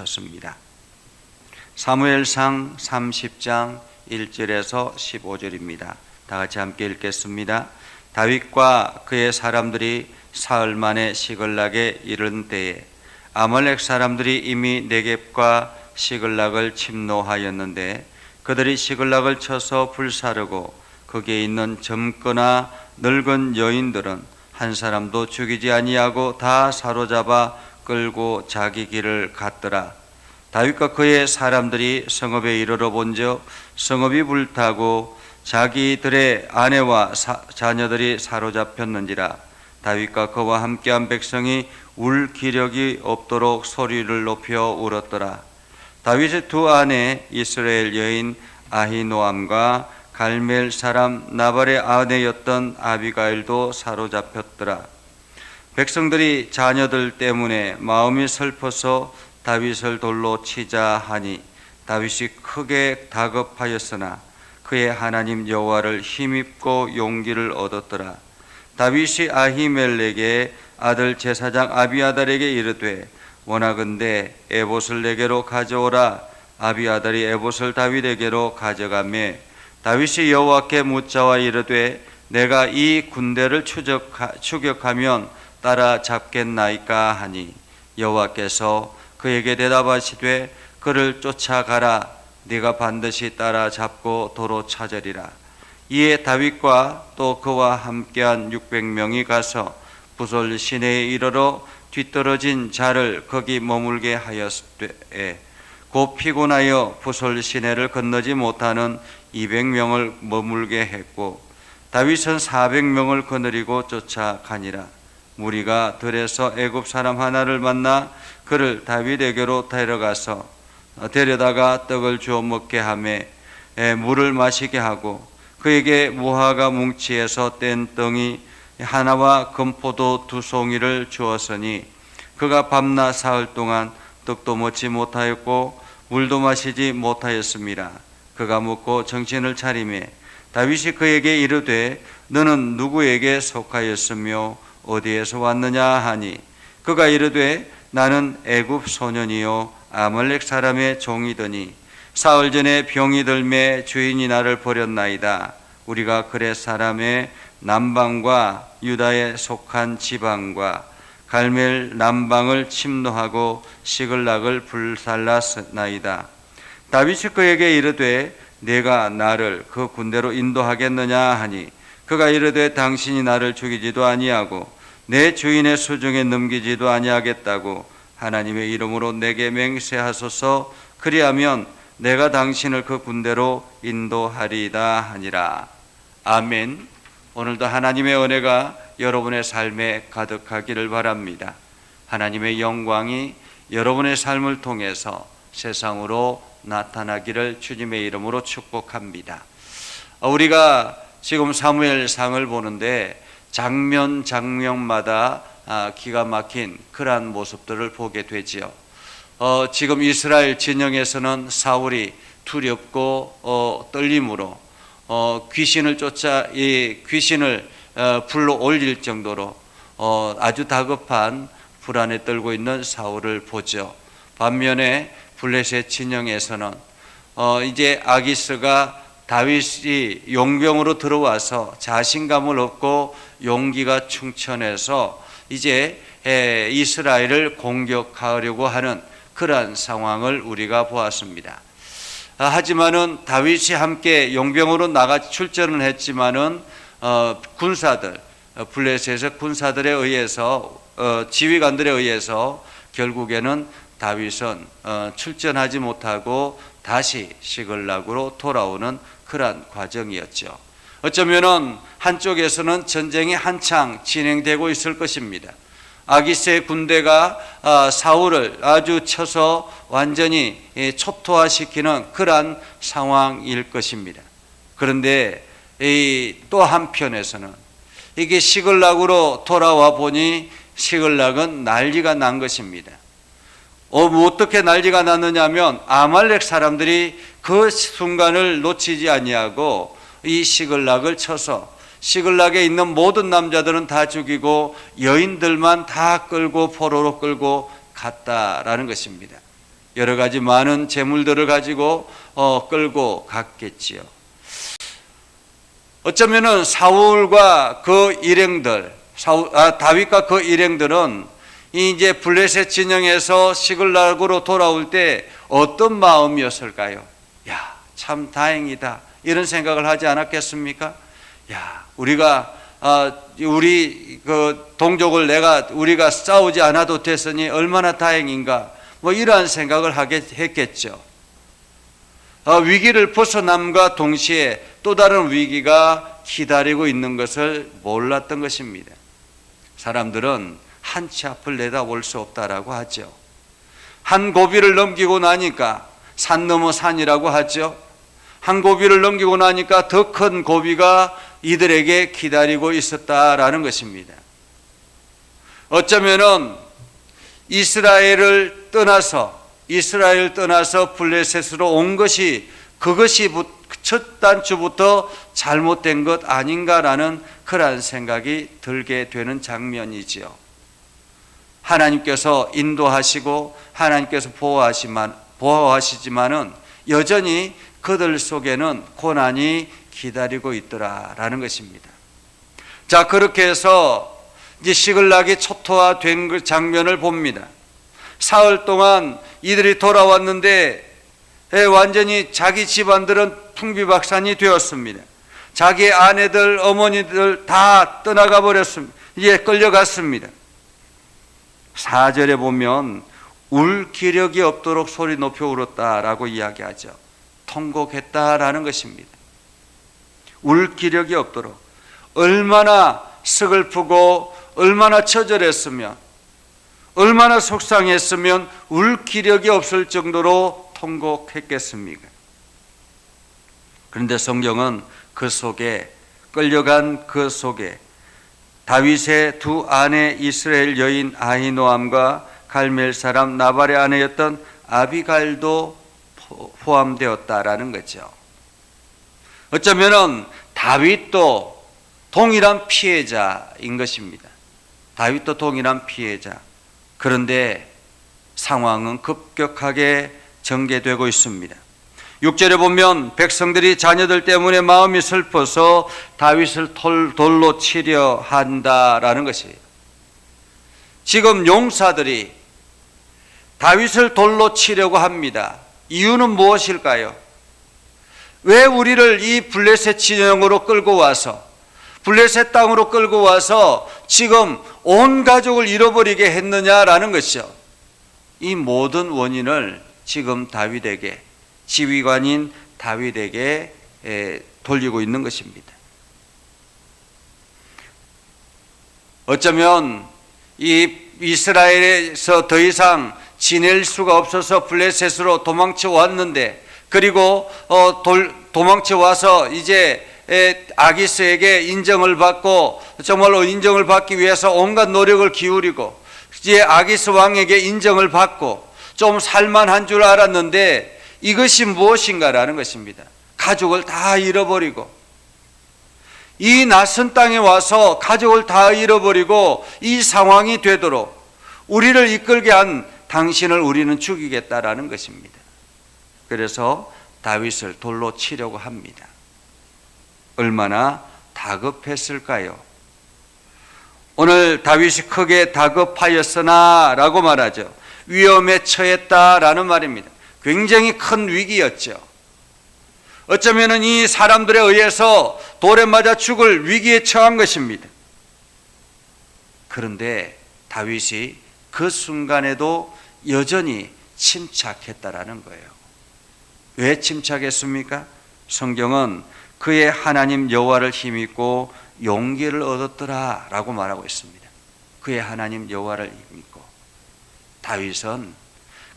하였습니다. 사무엘상 30장 1절에서 15절입니다. 다 같이 함께 읽겠습니다. 다윗과 그의 사람들이 사흘 만에 시글락에 이른 때에 아말렉 사람들이 이미 네겝과 시글락을 침노하였는데 그들이 시글락을 쳐서 불사르고 거기에 있는 젊거나 늙은 여인들은 한 사람도 죽이지 아니하고 다 사로잡아 끌고 자기 길을 갔더라. 다윗과 그의 사람들이 성읍에 이르러 본즉 성읍이 불타고 자기들의 아내와 자녀들이 사로잡혔는지라. 다윗과 그와 함께한 백성이 울 기력이 없도록 소리를 높여 울었더라. 다윗의 두 아내 이스라엘 여인 아히노암과 갈멜 사람 나발의 아내였던 아비가일도 사로잡혔더라. 백성들이 자녀들 때문에 마음이 슬퍼서 다윗을 돌로 치자 하니 다윗이 크게 다급하였으나 그의 하나님 여호와를 힘입고 용기를 얻었더라. 다윗이 아히멜렉의 아들 제사장 아비아달에게 이르되 원하건대 에봇을 내게로 가져오라. 아비아달이 에봇을 다윗에게로 가져가며 다윗이 여호와께 묻자와 이르되 내가 이 군대를 추격하면 따라잡겠나이까 하니 여호와께서 그에게 대답하시되 그를 쫓아가라. 네가 반드시 따라잡고 도로 찾으리라. 이에 다윗과 또 그와 함께한 600명이 가서 부솔 시내에 이르러 뒤떨어진 자를 거기 머물게 하였되 곧 피곤하여 부솔 시내를 건너지 못하는 200명을 머물게 했고 다윗은 400명을 거느리고 쫓아가니라. 무리가 들에서 애굽 사람 하나를 만나 그를 다윗에게로 데려다가 떡을 주어 먹게 하며 물을 마시게 하고 그에게 무화과 뭉치에서 뗀 덩이 하나와 금포도 2송이를 주었으니 그가 밤낮 사흘 동안 떡도 먹지 못하였고 물도 마시지 못하였습니다. 그가 먹고 정신을 차리매 다윗이 그에게 이르되 너는 누구에게 속하였으며 어디에서 왔느냐 하니 그가 이르되 나는 애굽 소년이요 아말렉 사람의 종이더니 사흘 전에 병이 들매 주인이 나를 버렸나이다. 우리가 그렛 사람의 남방과 유다에 속한 지방과 갈멜 남방을 침노하고 시글락을 불살랐나이다. 다윗이 그에게 이르되 내가 나를 그 군대로 인도하겠느냐 하니 그가 이르되 당신이 나를 죽이지도 아니하고 내 주인의 수중에 넘기지도 아니하겠다고 하나님의 이름으로 내게 맹세하소서. 그리하면 내가 당신을 그 군대로 인도하리이다 하니라. 아멘. 오늘도 하나님의 은혜가 여러분의 삶에 가득하기를 바랍니다. 하나님의 영광이 여러분의 삶을 통해서 세상으로 나타나기를 주님의 이름으로 축복합니다. 우리가 지금 사무엘상을 보는데 장면마다 기가 막힌 그러한 모습들을 보게 되지요. 지금 이스라엘 진영에서는 사울이 두렵고 떨림으로 귀신을 쫓아 이 귀신을 불러 올릴 정도로 아주 다급한 불안에 떨고 있는 사울을 보죠. 반면에 블레셋 진영에서는 이제 아기스가 다윗이 용병으로 들어와서 자신감을 얻고 용기가 충천해서 이제 이스라엘을 공격하려고 하는 그러한 상황을 우리가 보았습니다. 하지만은 다윗이 함께 용병으로 나가 출전을 했지만은 군사들 블레셋의 군사들에 의해서 지휘관들에 의해서 결국에는 다윗은 출전하지 못하고 다시 시글락으로 돌아오는 그러한 과정이었죠. 어쩌면은 한쪽에서는 전쟁이 한창 진행되고 있을 것입니다. 아기스의 군대가 사울을 아주 쳐서 완전히 초토화시키는 그러한 상황일 것입니다. 그런데 또 한편에서는 이게 시글락으로 돌아와 보니 시글락은 난리가 난 것입니다. 어떻게 난리가 났느냐면 아말렉 사람들이 그 순간을 놓치지 아니하고 이 시글락을 쳐서 시글락에 있는 모든 남자들은 다 죽이고 여인들만 다 끌고 포로로 끌고 갔다라는 것입니다. 여러 가지 많은 재물들을 가지고 끌고 갔겠지요. 어쩌면은 사울과 그 일행들, 다윗과 그 일행들은 이제 블레셋 진영에서 시글락으로 돌아올 때 어떤 마음이었을까요? 야, 참 다행이다, 이런 생각을 하지 않았겠습니까? 야, 우리가 우리 그 동족을 우리가 싸우지 않아도 됐으니 얼마나 다행인가, 뭐 이러한 생각을 했겠죠. 위기를 벗어남과 동시에 또 다른 위기가 기다리고 있는 것을 몰랐던 것입니다. 사람들은 한 치 앞을 내다볼 수 없다라고 하죠. 한 고비를 넘기고 나니까 산 넘어 산이라고 하죠. 한 고비를 넘기고 나니까 더 큰 고비가 이들에게 기다리고 있었다라는 것입니다. 어쩌면은 이스라엘을 떠나서 블레셋으로 온 것이, 그것이 첫 단추부터 잘못된 것 아닌가라는 그러한 생각이 들게 되는 장면이지요. 하나님께서 인도하시고 하나님께서 보호하시지만은 여전히 그들 속에는 고난이 기다리고 있더라라는 것입니다. 자, 그렇게 해서 이제 시글락이 초토화된 그 장면을 봅니다. 사흘 동안 이들이 돌아왔는데 완전히 자기 집안들은 풍비박산이 되었습니다. 자기 아내들, 어머니들 다 떠나가 버렸습니다. 이제 끌려갔습니다. 4절에 보면 울 기력이 없도록 소리 높여 울었다라고 이야기하죠. 통곡했다라는 것입니다. 울 기력이 없도록, 얼마나 서글프고 얼마나 처절했으면, 얼마나 속상했으면 울 기력이 없을 정도로 통곡했겠습니까? 그런데 성경은 그 속에, 끌려간 그 속에 다윗의 두 아내 이스라엘 여인 아히노암과 갈멜 사람 나발의 아내였던 아비갈도 포함되었다라는 거죠. 어쩌면은 다윗도 동일한 피해자인 것입니다. 다윗도 동일한 피해자. 그런데 상황은 급격하게 전개되고 있습니다. 6절에 보면 백성들이 자녀들 때문에 마음이 슬퍼서 다윗을 돌로 치려 한다라는 것이에요. 지금 용사들이 다윗을 돌로 치려고 합니다. 이유는 무엇일까요? 왜 우리를 이 블레셋 진영으로 끌고 와서, 블레셋 땅으로 끌고 와서 지금 온 가족을 잃어버리게 했느냐라는 것이죠. 이 모든 원인을 지금 다윗에게, 지휘관인 다윗에게 돌리고 있는 것입니다. 어쩌면 이 이스라엘에서 더 이상 지낼 수가 없어서 블레셋으로 도망쳐 왔는데, 그리고 도망쳐 와서 이제 아기스에게 인정을 받고, 정말로 인정을 받기 위해서 온갖 노력을 기울이고 이제 아기스 왕에게 인정을 받고 좀 살만한 줄 알았는데, 이것이 무엇인가라는 것입니다. 가족을 다 잃어버리고, 이 낯선 땅에 와서 가족을 다 잃어버리고 이 상황이 되도록 우리를 이끌게 한 당신을 우리는 죽이겠다라는 것입니다. 그래서 다윗을 돌로 치려고 합니다. 얼마나 다급했을까요? 오늘 다윗이 크게 다급하였으나 라고 말하죠. 위험에 처했다라는 말입니다. 굉장히 큰 위기였죠. 어쩌면 이 사람들에 의해서 돌에 맞아 죽을 위기에 처한 것입니다. 그런데 다윗이 그 순간에도 여전히 침착했다라는 거예요. 왜 침착했습니까? 성경은 그의 하나님 여호와를 힘입고 용기를 얻었더라라고 말하고 있습니다. 그의 하나님 여호와를 힘입고. 다윗은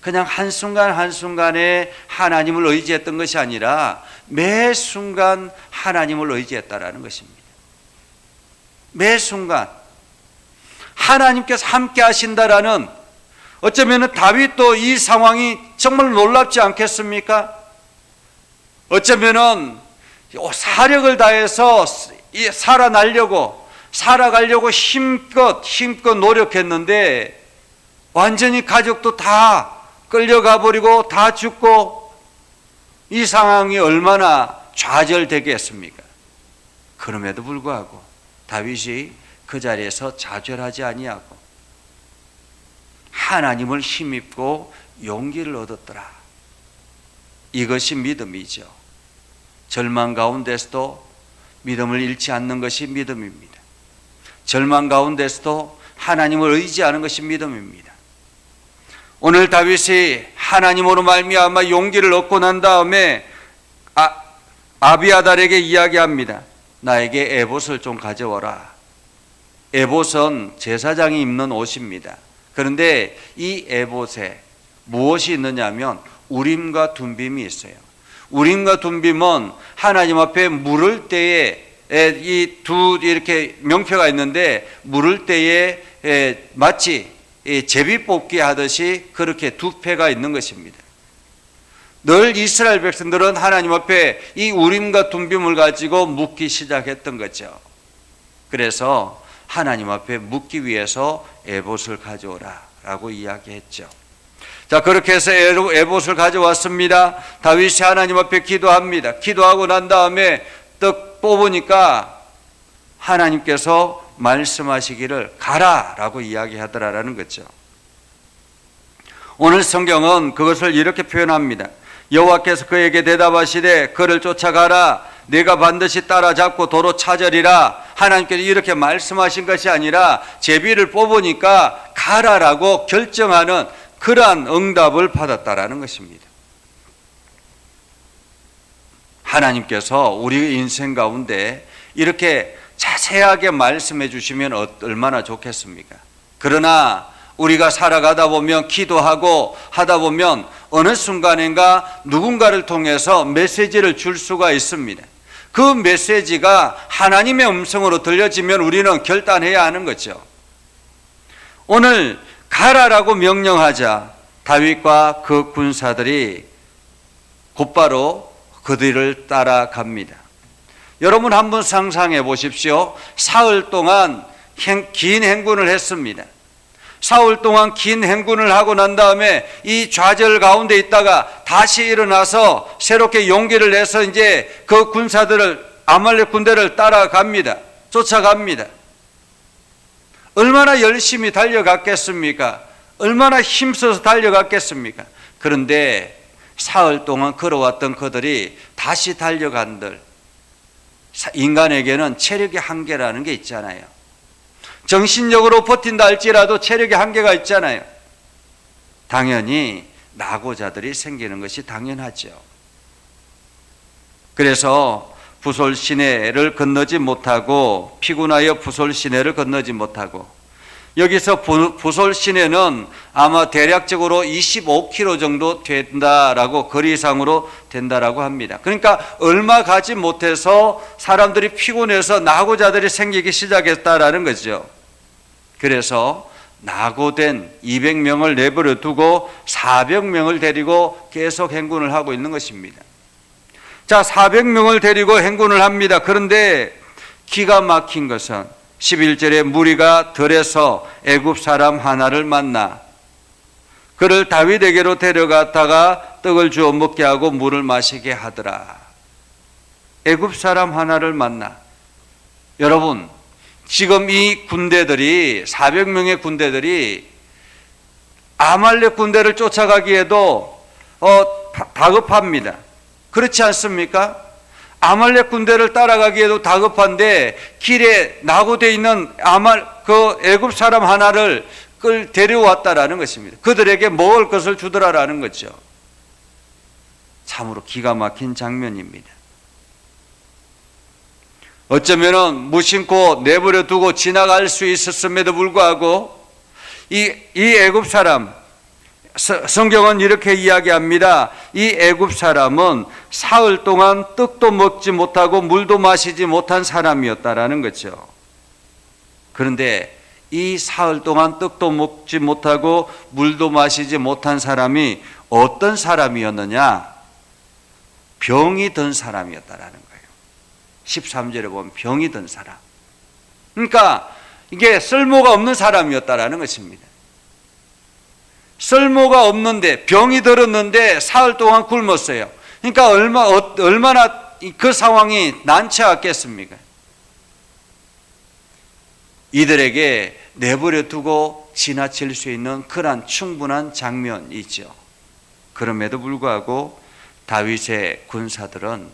그냥 한순간 한순간에 하나님을 의지했던 것이 아니라 매 순간 하나님을 의지했다라는 것입니다. 매 순간 하나님께서 함께 하신다라는, 어쩌면 다윗도 이 상황이 정말 놀랍지 않겠습니까? 어쩌면 사력을 다해서 살아가려고 힘껏 노력했는데 완전히 가족도 다 끌려가 버리고 다 죽고 이 상황이 얼마나 좌절되겠습니까? 그럼에도 불구하고 다윗이 그 자리에서 좌절하지 아니하고 하나님을 힘입고 용기를 얻었더라. 이것이 믿음이죠. 절망 가운데서도 믿음을 잃지 않는 것이 믿음입니다. 절망 가운데서도 하나님을 의지하는 것이 믿음입니다. 오늘 다윗이 하나님으로 말미암아 용기를 얻고 난 다음에 아비아달에게 이야기합니다. 나에게 에봇을 좀 가져와라. 에봇은 제사장이 입는 옷입니다. 그런데 이 에봇에 무엇이 있느냐면 우림과 둠빔이 있어요. 우림과 둠빔은 하나님 앞에 물을 때에 이 두 이렇게 명표가 있는데 물을 때에 마치 제비 뽑기 하듯이 그렇게 두 패가 있는 것입니다. 늘 이스라엘 백성들은 하나님 앞에 이 우림과 둠빔을 가지고 묻기 시작했던 거죠. 그래서 하나님 앞에 묻기 위해서 에봇을 가져오라 라고 이야기했죠. 자, 그렇게 해서 에봇을 가져왔습니다. 다윗이 하나님 앞에 기도합니다. 기도하고 난 다음에 떡 뽑으니까 하나님께서 말씀하시기를 가라 라고 이야기하더라라는 거죠. 오늘 성경은 그것을 이렇게 표현합니다. 여호와께서 그에게 대답하시되 그를 쫓아가라. 내가 반드시 따라잡고 도로 찾으리라. 하나님께서 이렇게 말씀하신 것이 아니라 제비를 뽑으니까 가라라고 결정하는 그러한 응답을 받았다라는 것입니다. 하나님께서 우리 인생 가운데 이렇게 자세하게 말씀해 주시면 얼마나 좋겠습니까? 그러나 우리가 살아가다 보면 기도하고 하다 보면 어느 순간인가 누군가를 통해서 메시지를 줄 수가 있습니다. 그 메시지가 하나님의 음성으로 들려지면 우리는 결단해야 하는 거죠. 오늘 가라라고 명령하자 다윗과 그 군사들이 곧바로 그들을 따라갑니다. 여러분 한번 상상해 보십시오. 사흘 동안 긴 행군을 했습니다. 사흘 동안 긴 행군을 하고 난 다음에 이 좌절 가운데 있다가 다시 일어나서 새롭게 용기를 내서 이제 그 군사들을 아말렉 군대를 따라갑니다. 쫓아갑니다. 얼마나 열심히 달려갔겠습니까? 얼마나 힘써서 달려갔겠습니까? 그런데 사흘 동안 걸어왔던 그들이 다시 달려간들, 인간에게는 체력의 한계라는 게 있잖아요. 정신력으로 버틴다 할지라도 체력의 한계가 있잖아요. 당연히 낙오자들이 생기는 것이 당연하죠. 그래서 부솔 시내를 건너지 못하고 피곤하여 부솔 시내를 건너지 못하고 여기서 부솔 시내는 아마 대략적으로 25km 정도 된다라고 거리상으로 된다라고 합니다. 그러니까 얼마 가지 못해서 사람들이 피곤해서 낙오자들이 생기기 시작했다라는 거죠. 그래서 낙오된 200명을 내버려 두고 400명을 데리고 계속 행군을 하고 있는 것입니다. 자, 400명을 데리고 행군을 합니다. 그런데 기가 막힌 것은 11절에 무리가 들에서 애굽 사람 하나를 만나 그를 다윗에게로 데려갔다가 떡을 주어 먹게 하고 물을 마시게 하더라. 애굽 사람 하나를 만나. 여러분, 지금 이 군대들이 400명의 군대들이 아말렉 군대를 쫓아가기에도 다급합니다. 그렇지 않습니까? 아말렉 군대를 따라가기에도 다급한데 길에 낙오되어 있는 그 애굽 사람 하나를 데려왔다라는 것입니다. 그들에게 먹을 것을 주더라라는 거죠. 참으로 기가 막힌 장면입니다. 어쩌면은 무심코 내버려 두고 지나갈 수 있었음에도 불구하고 이 애굽 사람, 성경은 이렇게 이야기합니다. 이 애굽 사람은 사흘 동안 떡도 먹지 못하고 물도 마시지 못한 사람이었다라는 거죠. 그런데 이 사흘 동안 떡도 먹지 못하고 물도 마시지 못한 사람이 어떤 사람이었느냐? 병이 든 사람이었다라는 거예요. 13절에 보면 병이 든 사람. 그러니까 이게 쓸모가 없는 사람이었다라는 것입니다. 쓸모가 없는데 병이 들었는데 사흘 동안 굶었어요. 그러니까 얼마나 그 상황이 난처했겠습니까? 이들에게 내버려 두고 지나칠 수 있는 그러한 충분한 장면이죠. 그럼에도 불구하고 다윗의 군사들은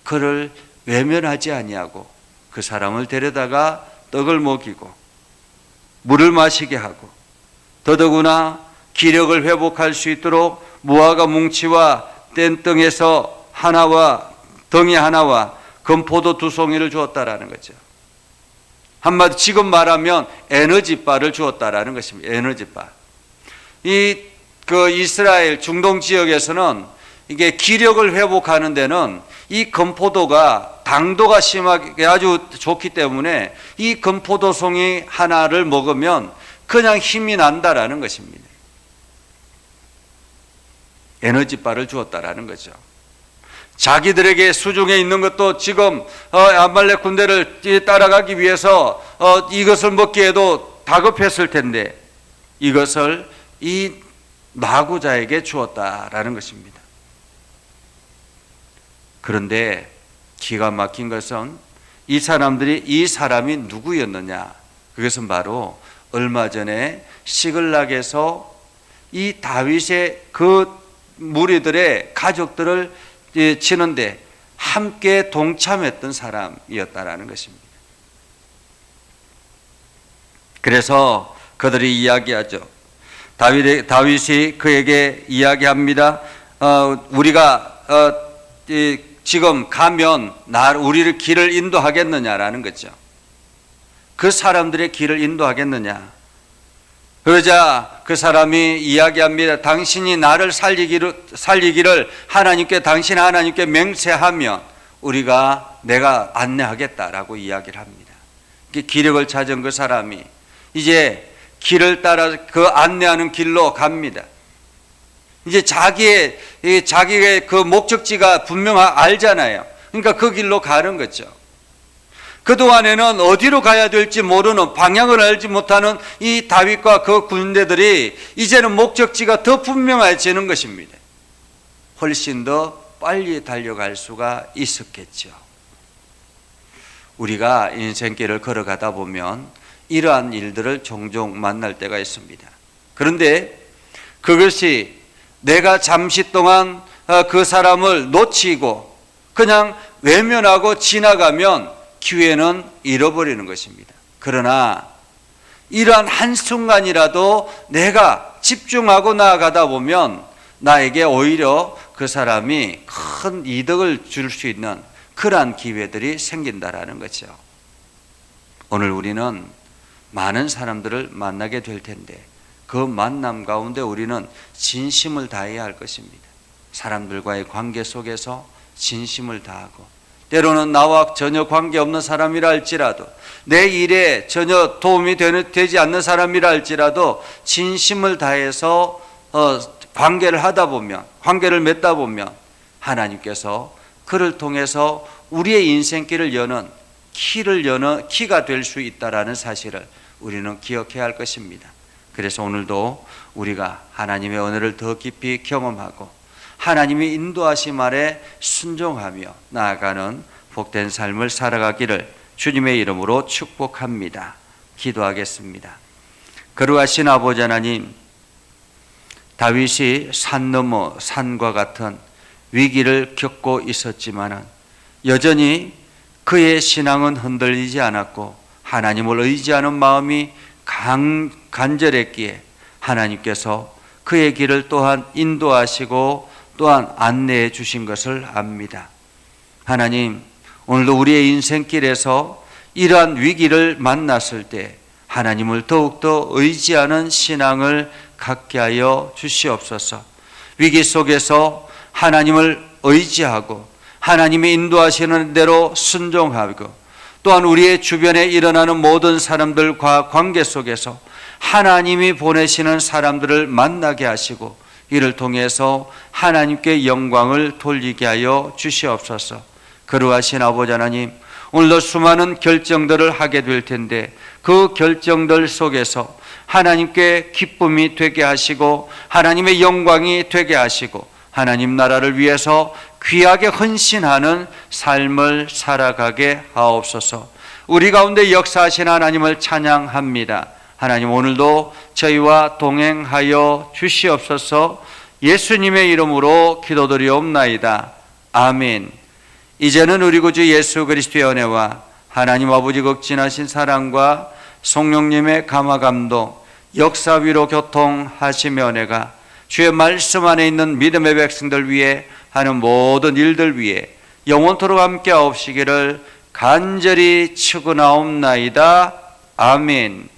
그를 외면하지 아니하고 그 사람을 데려다가 떡을 먹이고 물을 마시게 하고 더더구나 기력을 회복할 수 있도록 무화과 뭉치와 뗀덩에서 하나와 덩이 하나와 건포도 2송이를 주었다라는 거죠. 한마디 지금 말하면 에너지바를 주었다라는 것입니다. 에너지바. 그 이스라엘 중동 지역에서는 이게 기력을 회복하는 데는 이 건포도가 당도가 심하게 아주 좋기 때문에 이 건포도송이 하나를 먹으면 그냥 힘이 난다라는 것입니다. 에너지바를 주었다라는 거죠. 자기들에게 수중에 있는 것도 지금 아말렉 군대를 따라가기 위해서 이것을 먹기에도 다급했을 텐데 이것을 이 나구자에게 주었다라는 것입니다. 그런데 기가 막힌 것은 이 사람이 누구였느냐? 그것은 바로 얼마 전에 시글락에서 이 다윗의 그 무리들의 가족들을 치는데 함께 동참했던 사람이었다라는 것입니다. 그래서 그들이 이야기하죠. 다윗이 그에게 이야기합니다. 우리가 지금 가면 우리를 길을 인도하겠느냐라는 거죠. 그 사람들의 길을 인도하겠느냐. 그러자 그 사람이 이야기합니다. 당신이 나를 살리기를 당신 하나님께 맹세하면 내가 안내하겠다라고 이야기를 합니다. 기력을 찾은 그 사람이 이제 길을 따라 그 안내하는 길로 갑니다. 이제 자기의 그 목적지가 분명 알잖아요. 그러니까 그 길로 가는 거죠. 그동안에는 어디로 가야 될지 모르는, 방향을 알지 못하는 이 다윗과 그 군대들이 이제는 목적지가 더 분명해지는 것입니다. 훨씬 더 빨리 달려갈 수가 있었겠죠. 우리가 인생길을 걸어가다 보면 이러한 일들을 종종 만날 때가 있습니다. 그런데 그것이 내가 잠시 동안 그 사람을 놓치고 그냥 외면하고 지나가면 기회는 잃어버리는 것입니다. 그러나 이러한 한순간이라도 내가 집중하고 나아가다 보면 나에게 오히려 그 사람이 큰 이득을 줄 수 있는 그러한 기회들이 생긴다라는 거죠. 오늘 우리는 많은 사람들을 만나게 될 텐데 그 만남 가운데 우리는 진심을 다해야 할 것입니다. 사람들과의 관계 속에서 진심을 다하고 때로는 나와 전혀 관계없는 사람이라 할지라도 내 일에 전혀 도움이 되지 않는 사람이라 할지라도 진심을 다해서 관계를 맺다 보면 하나님께서 그를 통해서 우리의 인생길을 여는 키가 될 수 있다라는 사실을 우리는 기억해야 할 것입니다. 그래서 오늘도 우리가 하나님의 은혜를 더 깊이 경험하고 하나님의 인도하심 아래 순종하며 나아가는 복된 삶을 살아가기를 주님의 이름으로 축복합니다. 기도하겠습니다. 거룩하신 아버지 하나님, 다윗이 산 넘어 산과 같은 위기를 겪고 있었지만 여전히 그의 신앙은 흔들리지 않았고 하나님을 의지하는 마음이 간절했기에 하나님께서 그의 길을 또한 인도하시고 또한 안내해 주신 것을 압니다. 하나님, 오늘도 우리의 인생길에서 이러한 위기를 만났을 때 하나님을 더욱더 의지하는 신앙을 갖게 하여 주시옵소서. 위기 속에서 하나님을 의지하고 하나님이 인도하시는 대로 순종하고 또한 우리의 주변에 일어나는 모든 사람들과 관계 속에서 하나님이 보내시는 사람들을 만나게 하시고 이를 통해서 하나님께 영광을 돌리게 하여 주시옵소서. 거룩하신 아버지 하나님, 오늘도 수많은 결정들을 하게 될 텐데 그 결정들 속에서 하나님께 기쁨이 되게 하시고 하나님의 영광이 되게 하시고 하나님 나라를 위해서 귀하게 헌신하는 삶을 살아가게 하옵소서. 우리 가운데 역사하신 하나님을 찬양합니다. 하나님, 오늘도 저희와 동행하여 주시옵소서. 예수님의 이름으로 기도드리옵나이다. 아멘. 이제는 우리 구주 예수 그리스도의 은혜와 하나님 아버지 극진하신 사랑과 성령님의 감화 감동, 역사 위로 교통하시며 은혜가 주의 말씀 안에 있는 믿음의 백성들 위해 하는 모든 일들 위해 영원토록 함께 하옵시기를 간절히 축원하옵나이다. 아멘.